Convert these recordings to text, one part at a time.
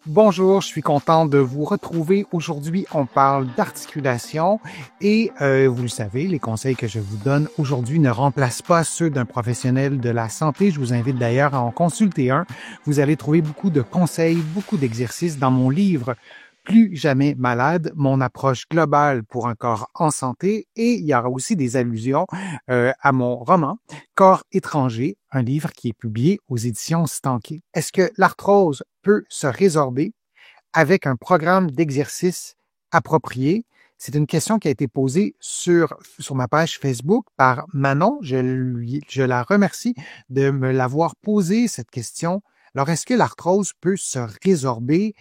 Bonjour, je suis content de vous retrouver. Aujourd'hui, on parle d'articulation et vous le savez, les conseils que je vous donne aujourd'hui ne remplacent pas ceux d'un professionnel de la santé. Je vous invite d'ailleurs à en consulter un. Vous allez trouver beaucoup de conseils, beaucoup d'exercices dans mon livre Plus jamais malade, mon approche globale pour un corps en santé, et il y aura aussi des allusions à mon roman Corps étranger, un livre qui est publié aux éditions Stanké. Est-ce que l'arthrose peut se résorber avec un programme d'exercice approprié? C'est une question qui a été posée sur ma page Facebook par Manon. Je la remercie de me l'avoir posée, cette question. Alors, est-ce que l'arthrose peut se résorber?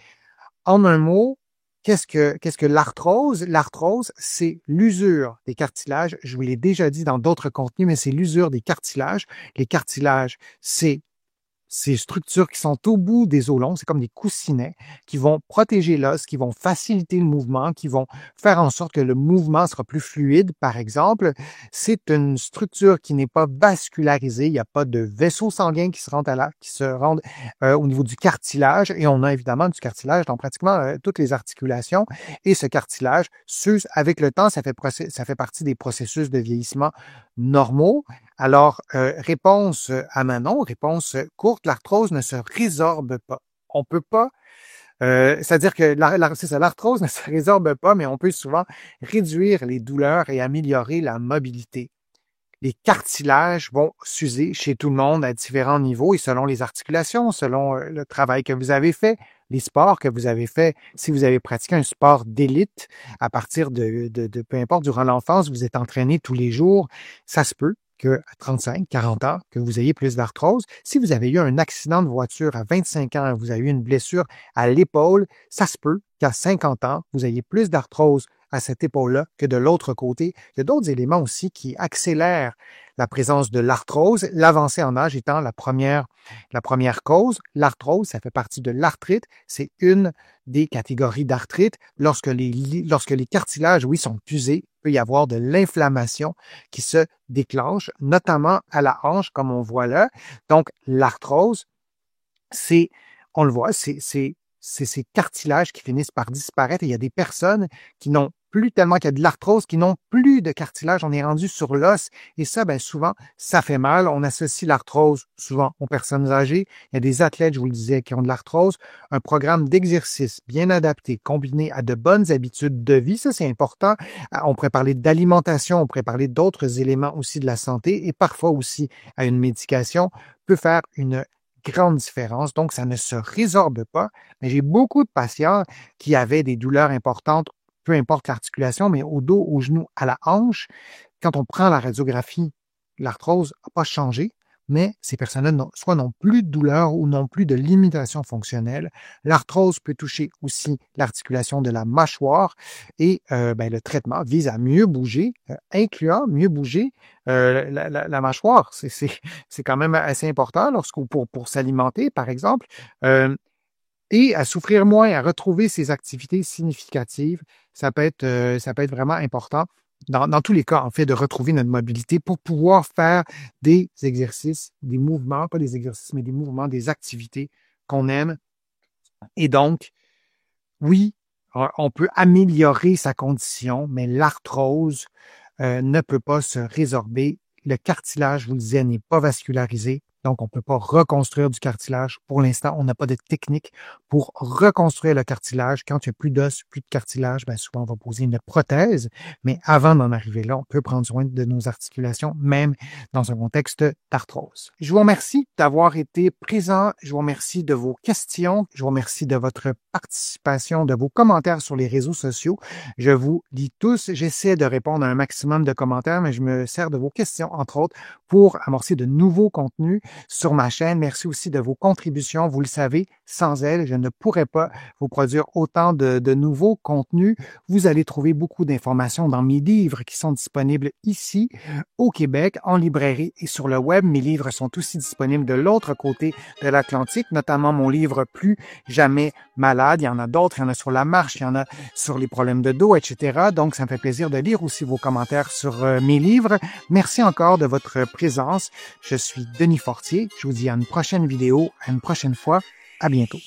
En un mot, qu'est-ce que l'arthrose? L'arthrose, c'est l'usure des cartilages. Je vous l'ai déjà dit dans d'autres contenus, mais c'est l'usure des cartilages. Les cartilages, c'est ces structures qui sont au bout des os longs, c'est comme des coussinets qui vont protéger l'os, qui vont faciliter le mouvement, qui vont faire en sorte que le mouvement sera plus fluide, par exemple. C'est une structure qui n'est pas vascularisée, il n'y a pas de vaisseaux sanguins qui se rendent au niveau du cartilage, et on a évidemment du cartilage dans pratiquement toutes les articulations, et ce cartilage s'use avec le temps, ça fait partie des processus de vieillissement normaux. Alors, réponse à Manon, réponse courte, l'arthrose ne se résorbe pas. On peut pas, c'est-à-dire que c'est ça, l'arthrose ne se résorbe pas, mais on peut souvent réduire les douleurs et améliorer la mobilité. Les cartilages vont s'user chez tout le monde à différents niveaux et selon les articulations, selon le travail que vous avez fait, les sports que vous avez fait. Si vous avez pratiqué un sport d'élite à partir de peu importe, durant l'enfance, vous êtes entraîné tous les jours, ça se peut qu'à 35, 40 ans, que vous ayez plus d'arthrose. Si vous avez eu un accident de voiture à 25 ans, vous avez eu une blessure à l'épaule, ça se peut qu'à 50 ans, vous ayez plus d'arthrose à cette épaule-là que de l'autre côté. Il y a d'autres éléments aussi qui accélèrent la présence de l'arthrose, l'avancée en âge étant la première cause. L'arthrose, ça fait partie de l'arthrite. C'est une des catégories d'arthrite. Lorsque les cartilages, oui, sont usés, il peut y avoir de l'inflammation qui se déclenche, notamment à la hanche, comme on voit là. Donc, l'arthrose, on le voit, c'est ces cartilages qui finissent par disparaître. Et il y a des personnes qui n'ont plus tellement qu'il y a de l'arthrose, qui n'ont plus de cartilage. On est rendu sur l'os. Et ça, ben souvent, ça fait mal. On associe l'arthrose souvent aux personnes âgées. Il y a des athlètes, je vous le disais, qui ont de l'arthrose. Un programme d'exercice bien adapté, combiné à de bonnes habitudes de vie, ça, c'est important. On pourrait parler d'alimentation, on pourrait parler d'autres éléments aussi de la santé et parfois aussi à une médication, peut faire une grande différence. Donc, ça ne se résorbe pas. Mais j'ai beaucoup de patients qui avaient des douleurs importantes, peu importe l'articulation, mais au dos, au genou, à la hanche. Quand on prend la radiographie, l'arthrose n'a pas changé, mais ces personnes-là soit n'ont plus de douleur ou n'ont plus de limitation fonctionnelle. L'arthrose peut toucher aussi l'articulation de la mâchoire et le traitement vise à mieux bouger, incluant mieux bouger la mâchoire. C'est quand même assez important pour s'alimenter, par exemple. Et à souffrir moins, à retrouver ses activités significatives, ça peut être vraiment important dans tous les cas, en fait, de retrouver notre mobilité pour pouvoir faire des exercices, des mouvements, pas des exercices, mais des mouvements, des activités qu'on aime. Et donc, oui, on peut améliorer sa condition, mais l'arthrose ne peut pas se résorber. Le cartilage, je vous le disais, n'est pas vascularisé. Donc, on ne peut pas reconstruire du cartilage. Pour l'instant, on n'a pas de technique pour reconstruire le cartilage. Quand il n'y a plus d'os, plus de cartilage, bien souvent, on va poser une prothèse. Mais avant d'en arriver là, on peut prendre soin de nos articulations, même dans un contexte d'arthrose. Je vous remercie d'avoir été présent. Je vous remercie de vos questions. Je vous remercie de votre participation, de vos commentaires sur les réseaux sociaux. Je vous lis tous. J'essaie de répondre à un maximum de commentaires, mais je me sers de vos questions, entre autres, pour amorcer de nouveaux contenus sur ma chaîne. Merci aussi de vos contributions. Vous le savez, sans elles, je ne pourrais pas vous produire autant de nouveaux contenus. Vous allez trouver beaucoup d'informations dans mes livres qui sont disponibles ici au Québec, en librairie et sur le web. Mes livres sont aussi disponibles de l'autre côté de l'Atlantique, notamment mon livre Plus jamais malade. Il y en a d'autres, il y en a sur la marche, il y en a sur les problèmes de dos, etc. Donc, ça me fait plaisir de lire aussi vos commentaires sur mes livres. Merci encore de votre présence. Je suis Denis Fortier. Je vous dis à une prochaine vidéo, à une prochaine fois. À bientôt.